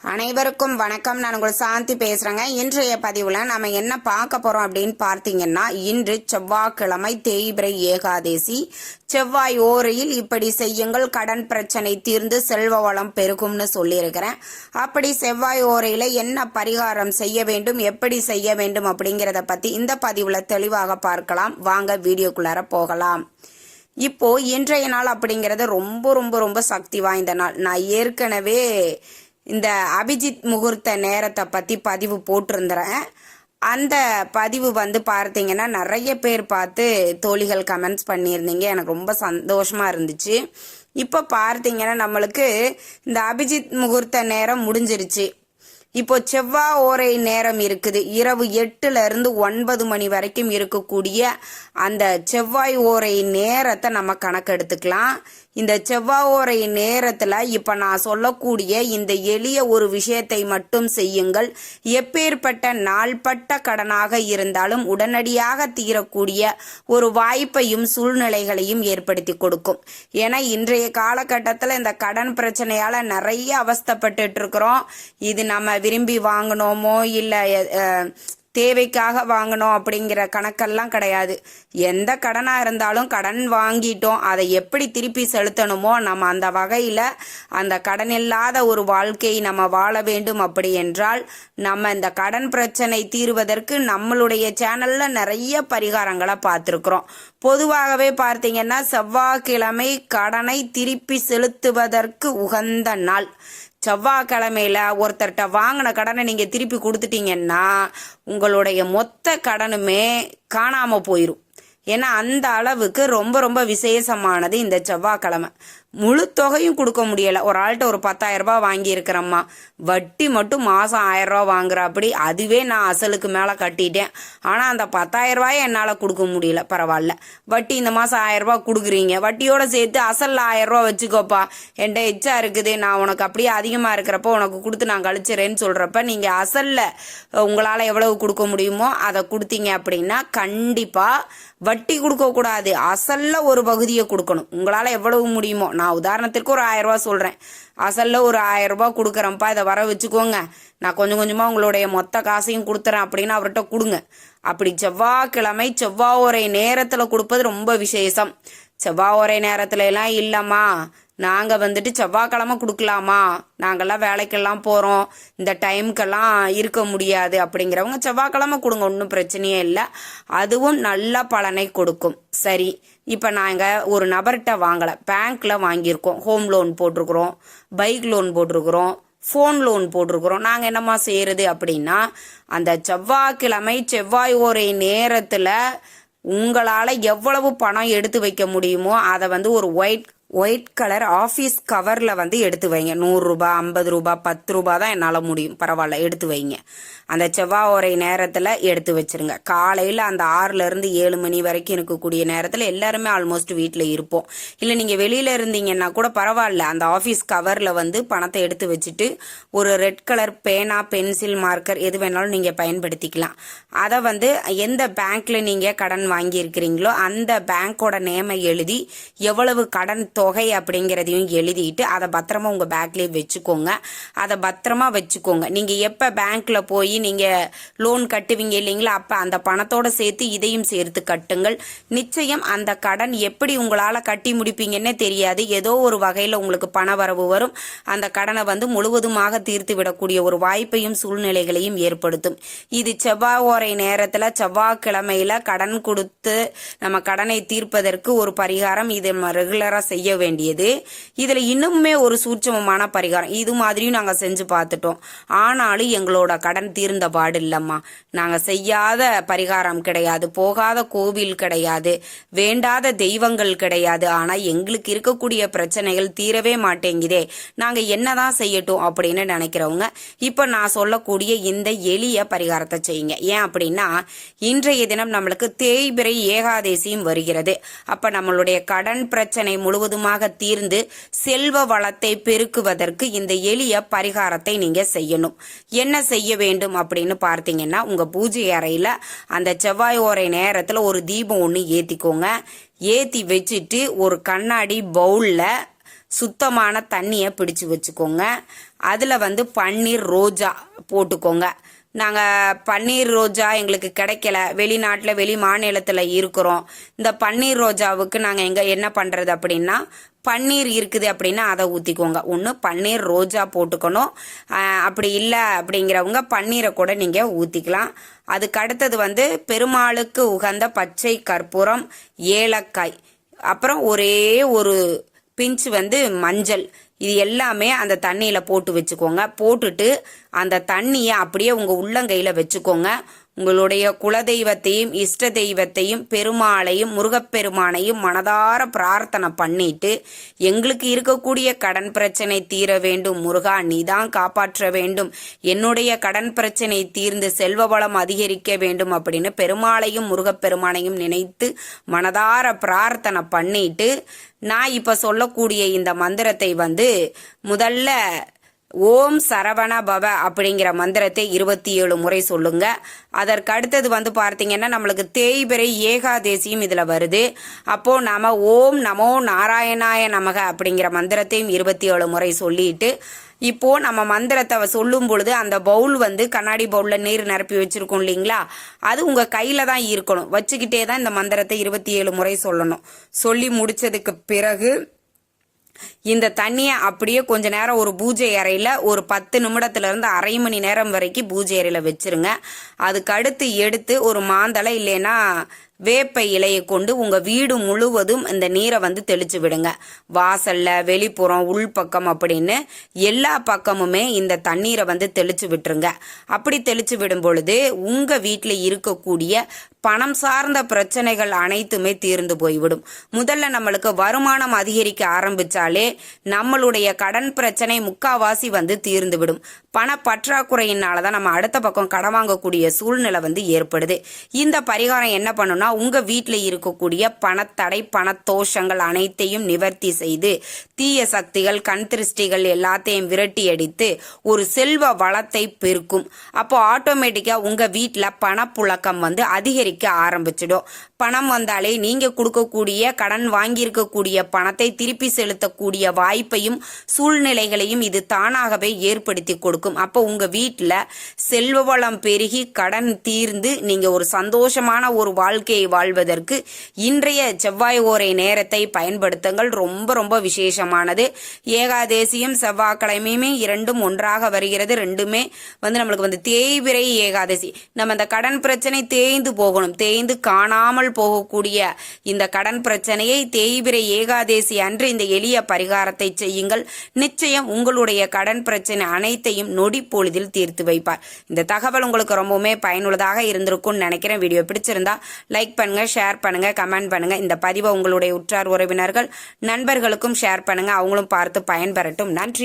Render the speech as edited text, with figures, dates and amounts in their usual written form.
அனைவருக்கும் வணக்கம். நான் உங்கள் சாந்தி பேசுறேங்க. இன்றைய பதிவுல நம்ம என்ன பார்க்க போறோம் அப்படின்னு பார்த்தீங்கன்னா, இன்று செவ்வாய்க்கிழமை தேய்பிறை ஏகாதேசி. செவ்வாய் ஓரையில் இப்படி செய்யுங்கள், கடன் பிரச்சனை தீர்ந்து செல்வ வளம் பெருகும்னு சொல்லியிருக்கிறேன். அப்படி செவ்வாய் ஓரையில என்ன பரிகாரம் செய்ய வேண்டும், எப்படி செய்ய வேண்டும் அப்படிங்கிறத பத்தி இந்த பதிவுல தெளிவாக பார்க்கலாம். வாங்க வீடியோக்குள்ளார போகலாம். இப்போ இன்றைய நாள் அப்படிங்கிறது ரொம்ப ரொம்ப ரொம்ப சக்தி வாய்ந்த நாள். நான் ஏற்கனவே இந்த அபிஜித் முகூர்த்த நேரத்தை பற்றி பதிவு போட்டிருந்துறேன். அந்த பதிவு பார்த்தீங்கன்னா நிறைய பேர் பார்த்து தோழிகள் கமெண்ட்ஸ் பண்ணியிருந்தீங்க. எனக்கு ரொம்ப சந்தோஷமாக இருந்துச்சு. இப்போ பார்த்தீங்கன்னா நம்மளுக்கு இந்த அபிஜித் முகூர்த்த நேரம் முடிஞ்சிருச்சு. இப்போ செவ்வாய் ஓரை நேரம் இருக்குது. இரவு 8 to 9 மணி வரைக்கும் இருக்கக்கூடிய அந்த செவ்வாய் ஓரை நேரத்தை நம்ம கணக்கெடுத்துக்கலாம். இந்த செவ்வாய் ஓரை நேரத்துல இப்ப நான் சொல்லக்கூடிய இந்த எளிய ஒரு விஷயத்தை மட்டும் செய்யுங்கள். எப்பேற்பட்ட நாள்பட்ட கடனாக இருந்தாலும் உடனடியாக தீரக்கூடிய ஒரு வாய்ப்பையும் சூழ்நிலைகளையும் ஏற்படுத்தி கொடுக்கும். ஏன்னா இன்றைய காலகட்டத்தில் இந்த கடன் பிரச்சனையால நிறைய அவஸ்தைப்பட்டு இருக்கிறோம். இது நம்ம விரும்பி வாங்கினோமோ இல்லை தேவைக்காக வாங்கணும் அப்படிங்கிற கணக்கெல்லாம் கிடையாது. எந்த கடனாக இருந்தாலும் கடன் வாங்கிட்டோம், அதை எப்படி திருப்பி செலுத்தணுமோ நம்ம அந்த வகையில் அந்த கடன் இல்லாத ஒரு வாழ்க்கையை நம்ம வாழ வேண்டும். அப்படி என்றால் நம்ம இந்த கடன் பிரச்சனை தீர்வதற்கு நம்மளுடைய சேனலில் நிறைய பரிகாரங்களை பார்த்துருக்குறோம். பொதுவாகவே பார்த்தீங்கன்னா செவ்வாய்க்கிழமை கடனை திருப்பி செலுத்துவதற்கு உகந்த நாள். செவ்வாய்க்கிழமையில ஒருத்தர்கிட்ட வாங்கின கடனை நீங்க திருப்பி கொடுத்துட்டீங்கன்னா உங்களுடைய மொத்த கடனுமே காணாம போயிடும். ஏன்னா அந்த அளவுக்கு ரொம்ப ரொம்ப விசேஷமானது இந்த செவ்வாய்க்கிழமை. முழு தொகையும் கொடுக்க முடியல. ஒரு ஆள்கிட்ட ஒரு 10,000 ரூபாய் வாங்கி இருக்கிறம்மா, வட்டி மட்டும் மாசம் 1000 ரூபா வாங்குற. அப்படி அதுவே நான் அசலுக்கு மேல கட்டிட்டேன். ஆனா அந்த 10,000 ரூபாயை என்னால கொடுக்க முடியல. பரவாயில்ல, வட்டி இந்த மாசம் 1000 ரூபாய் கொடுக்குறீங்க, வட்டியோட சேர்த்து அசல்ல 1000 ரூபா வச்சுக்கோப்பா, என்கிட்ட எச்சா இருக்குது, நான் உனக்கு அப்படியே அதிகமா இருக்கிறப்ப உனக்கு கொடுத்து நான் கழிச்சிறேன்னு சொல்றப்ப நீங்க அசல்ல உங்களால எவ்வளவு கொடுக்க முடியுமோ அதை கொடுத்தீங்க அப்படின்னா கண்டிப்பா வட்டி கொடுக்க கூடாது, அசல்ல ஒரு பகுதியை கொடுக்கணும். உங்களால எவ்வளவு முடியுமோ, நான் உதாரணத்திற்கு ஒரு 1000 ரூபாய் சொல்றேன், அசல்ல ஒரு 1000 ரூபாய் கொடுக்குறேன்ப்பா, இதை வர வச்சுக்கோங்க, நான் கொஞ்சம் கொஞ்சமா உங்களுடைய மொத்த காசையும் கொடுத்துறேன் அப்படின்னு அவர்கிட்ட கொடுங்க. அப்படி செவ்வாய்க்கிழமை செவ்வாய் ஓரை நேரத்துல கொடுப்பது ரொம்ப விசேஷம். செவ்வாய் ஓரை நேரத்துல எல்லாம் இல்லம்மா, நாங்க செவ்வாய்க்கிழமை கொடுக்கலாமா, நாங்கெல்லாம் வேலைக்கெல்லாம் போறோம், இந்த டைமுக்கெல்லாம் இருக்க முடியாது அப்படிங்கிறவங்க செவ்வாய்க்கிழமை கொடுங்க, ஒன்றும் பிரச்சனையே இல்லை, அதுவும் நல்ல பலனை கொடுக்கும். சரி, இப்போ நாங்கள் ஒரு நபர்கிட்ட வாங்கலை, பேங்க்ல வாங்கியிருக்கோம், ஹோம் லோன் போட்டிருக்கிறோம், பைக் லோன் போட்டிருக்கிறோம், ஃபோன் லோன் போட்டிருக்கிறோம். நாங்கள் என்னம்மா செய்யறது அப்படின்னா, அந்த செவ்வாய்க்கிழமை செவ்வாய் ஓரை நேரத்தில் உங்களால் எவ்வளவு பணம் எடுத்து வைக்க முடியுமோ அதை ஒரு ஒயிட் கலர் ஆஃபீஸ் கவரில் எடுத்து வைங்க. 100 ரூபாய், 50 ரூபாய், 10 ரூபாய் தான் என்னால் முடியும், பரவாயில்ல எடுத்து வைங்க. அந்த செவ்வாய் ஓரை நேரத்தில் எடுத்து வச்சிருங்க. காலையில் அந்த 6 to 7 மணி வரைக்கும் இருக்கக்கூடிய நேரத்தில் எல்லாருமே ஆல்மோஸ்ட் வீட்டில் இருப்போம். இல்லை நீங்கள் வெளியில் இருந்தீங்கன்னா கூட பரவாயில்ல, அந்த ஆஃபீஸ் கவரில் பணத்தை எடுத்து வச்சுட்டு ஒரு ரெட் கலர் பேனா, பென்சில், மார்க்கர் எது வேணாலும் நீங்கள் பயன்படுத்திக்கலாம். அதை எந்த பேங்க்ல நீங்கள் கடன் வாங்கியிருக்கிறீங்களோ அந்த பேங்கோட நேமை எழுதி எவ்வளவு கடன் தொகை அப்படிங்கிறதையும் எழுதிட்டு அதை பத்திரமா உங்க பேங்க்லயே வச்சுக்கோங்க. அதை பத்திரமா வச்சுக்கோங்க. நீங்க எப்ப பேங்க்ல போய் நீங்க லோன் கட்டுவீங்க இல்லைங்களா, அப்ப அந்த பணத்தோட சேர்த்து இதையும் சேர்த்து கட்டுங்கள். நிச்சயம் அந்த கடன் எப்படி உங்களால கட்டி முடிப்பீங்கன்னே தெரியாது, ஏதோ ஒரு வகையில உங்களுக்கு பண வரவு வரும். அந்த கடனை முழுவதுமாக தீர்த்து விடக்கூடிய ஒரு வாய்ப்பையும் சூழ்நிலைகளையும் ஏற்படுத்தும். இது செவ்வாய் ஓரை நேரத்துல செவ்வாய்க்கிழமையில கடன் கொடுத்து நம்ம கடனை தீர்ப்பதற்கு ஒரு பரிகாரம். இது ரெகுலரா செய்ய வேண்டியது. இதுல இன்னுமே ஒரு சூட்சமமான பரிகாரம், இது மாதிரியும் நாங்க செஞ்சு பார்த்துட்டோம், ஆனாலும் எங்களோட கடன் தீர்ந்த பாடு இல்லம்மா. நாங்க செய்யாத பரிகாரம் கிடையாது, போகாத கோவில் கிடையாது, வேண்டாத தெய்வங்கள் கிடையாது, ஆனா எங்களுக்கு இருக்கக்கூடிய பிரச்சனைகள் தீரவே மாட்டேங்குதே, நாங்க என்னதான் செய்யட்டும் அப்படின்னு நினைக்கிறவங்க இப்ப நான் சொல்லக்கூடிய இந்த எளிய பரிகாரத்தை செய்யுங்க. ஏன் அப்படின்னா இன்றைய தினம் நம்மளுக்கு தேய்பிறை ஏகாதேசியும் வருகிறது. அப்ப நம்மளுடைய கடன் பிரச்சனை முழுவதுமாக தீர்ந்து செல்வ வளத்தை பெருக்குவதற்கு இந்த எளிய பரிகாரத்தை நீங்க செய்யணும். என்ன செய்ய வேண்டும் அப்படின்னு பார்த்தீங்கன்னா, உங்க பூஜை அறையில அந்த செவ்வாய் ஓரை நேரத்துல ஒரு தீபம் ஒன்று ஏத்திக்கோங்க. ஏத்தி வச்சுட்டு ஒரு கண்ணாடி பவுல்ல சுத்தமான தண்ணியை பிடிச்சு வச்சுக்கோங்க. அதில் வந்து பன்னீர் ரோஜா போட்டுக்கோங்க. நாங்கள் பன்னீர் ரோஜா எங்களுக்கு கிடைக்கல, வெளிநாட்டில் வெளி மாநிலத்தில் இருக்கிறோம். இந்த பன்னீர் ரோஜாவுக்கு நாங்கள் என்ன பண்ணுறது அப்படின்னா, பன்னீர் இருக்குது அப்படின்னா அதை ஊற்றிக்கோங்க. ஒன்று பன்னீர் ரோஜா போட்டுக்கணும். அப்படி இல்லை அப்படிங்கிறவங்க பன்னீரை கூட நீங்கள் ஊற்றிக்கலாம். அதுக்கு அடுத்தது வந்து பெருமாளுக்கு உகந்த பச்சை கற்பூரம், ஏலக்காய், அப்புறம் ஒரே ஒரு பிஞ்சு வந்து மஞ்சள், இது எல்லாமே அந்த தண்ணியில் போட்டு வச்சுக்கோங்க. போட்டுட்டு அந்த தண்ணியை அப்படியே உங்கள் உள்ளங்கையில் வச்சுக்கோங்க. உங்களுடைய குலதெய்வத்தையும் இஷ்ட தெய்வத்தையும் பெருமாளையும் முருகப்பெருமானையும் மனதார பிரார்த்தனை பண்ணிட்டு, எங்களுக்கு இருக்கக்கூடிய கடன் பிரச்சனை தீர வேண்டும் முருகா, நீதான் காப்பாற்ற வேண்டும், என்னுடைய கடன் பிரச்சனை தீர்ந்து செல்வ வளம் அதிகரிக்க வேண்டும் அப்படின்னு பெருமாளையும் முருகப்பெருமானையும் நினைத்து மனதார பிரார்த்தனை பண்ணிட்டு, நான் இப்போ சொல்லக்கூடிய இந்த மந்திரத்தை வந்து முதல்ல ஓம் சரவண பவ அப்படிங்கிற மந்திரத்தை 27 முறை சொல்லுங்க. அதற்கு அடுத்தது வந்து பார்த்தீங்கன்னா நம்மளுக்கு தேய்பிறை ஏகாதேசியும் இதில் வருது. அப்போது நாம ஓம் நமோ நாராயணாய நமக அப்படிங்கிற மந்திரத்தையும் 27 முறை சொல்லிட்டு, இப்போ நம்ம மந்திரத்தை சொல்லும் பொழுது அந்த பவுல் வந்து கண்ணாடி பவுலில் நீர் நிரப்பி வச்சிருக்கோம் இல்லைங்களா, அது உங்கள் கையில் தான் இருக்கணும். வச்சுக்கிட்டே தான் இந்த மந்திரத்தை 27 முறை சொல்லணும். சொல்லி முடிச்சதுக்கு பிறகு இந்த தண்ணியை அப்படியே கொஞ்ச நேரம் ஒரு பூஜை அறையில் ஒரு 10 நிமிடத்துலேருந்து அரை மணி நேரம் வரைக்கும் பூஜை அறையில் வச்சிருங்க. அதுக்கு அடுத்து எடுத்து ஒரு மாந்தளை இல்லைன்னா வேப்ப இலையை கொண்டு உங்கள் வீடு முழுவதும் இந்த நீரை வந்து தெளிச்சு விடுங்க. வாசல்ல, வெளிப்புறம், உள்பக்கம் அப்படின்னு எல்லா பக்கமுமே இந்த தண்ணீரை வந்து தெளிச்சு விட்டுருங்க. அப்படி தெளிச்சு விடும் பொழுது உங்கள் வீட்டில் இருக்கக்கூடிய பணம் சார்ந்த பிரச்சனைகள் அனைத்துமே தீர்ந்து போய்விடும். முதல்ல நம்மளுக்கு வருமானம் அதிகரிக்க ஆரம்பிச்சாலே நம்மளுடைய கடன் பிரச்சனை முக்காவாசி வந்து தீர்ந்து விடும். பண பற்றாக்குறையினால தான் நம்ம அடுத்த பக்கம் கடன் வாங்கக்கூடிய சூழ்நிலை வந்து ஏற்படுது. இந்த பரிகாரம் என்ன பண்ணுன்னா, உங்க வீட்டில் இருக்கக்கூடிய பணத்தடை, பணத்தோஷங்கள் அனைத்தையும் நிவர்த்தி செய்து தீய சக்திகள், கண் திருஷ்டிகள் எல்லாத்தையும் விரட்டி அடித்து ஒரு செல்வ வளத்தை பெருக்கும். அப்போ ஆட்டோமேட்டிக்கா உங்க வீட்டில் பணப்புழக்கம் வந்து அதிகரிக்க ஆரம்பிச்சிடும். பணம் வந்தாலே நீங்க கொடுக்கக்கூடிய கடன் வாங்கியிருக்கக்கூடிய பணத்தை திருப்பி செலுத்தக்கூடிய வாய்ப்பையும் சூழ்நிலைகளையும் இது தானாகவே ஏற்படுத்தி கொடுக்கும். அப்போ உங்க வீட்டில் செல்வ வளம் பெருகி கடன் தீர்ந்து நீங்க ஒரு சந்தோஷமான ஒரு வாழ்க்கையை வாழ்வதற்கு இன்றைய செவ்வாய் ஓரை நேரத்தை பயன்படுத்துங்கள். ரொம்ப ரொம்ப விசேஷமானது. ஏகாதேசியும் செவ்வாய்க்கிழமையுமே இரண்டும் ஒன்றாக வருகிறது. ரெண்டுமே வந்து நம்மளுக்கு வந்து தேய்பிறை ஏகாதசி. நம்ம இந்த கடன் பிரச்சனை தேய்ந்து போகணும், தேய்ந்து காணாமல் போகக்கூடிய இந்த கடன் பிரச்சனையை தேய்பிறை ஏகாதேசி அன்று இந்த எளிய பரிகாரத்தை செய்யுங்கள். நிச்சயம் உங்களுடைய கடன் பிரச்சனை அனைத்தையும் நொடி பொழுதில் தீர்த்து வைப்பார். இந்த தகவல் உங்களுக்கு ரொம்பவுமே பயனுள்ளதாக இருந்திருக்கும்னு நினைக்கிறேன். வீடியோ பிடிச்சிருந்தா லைக் பண்ணுங்க, ஷேர் பண்ணுங்க, கமெண்ட் பண்ணுங்க. இந்த பதிவை உங்களுடைய உற்றார் உறவினர்கள் நண்பர்களுக்கும் ஷேர் பண்ணுங்க, அவங்களும் பார்த்து பயன்பெறட்டும். நன்றி.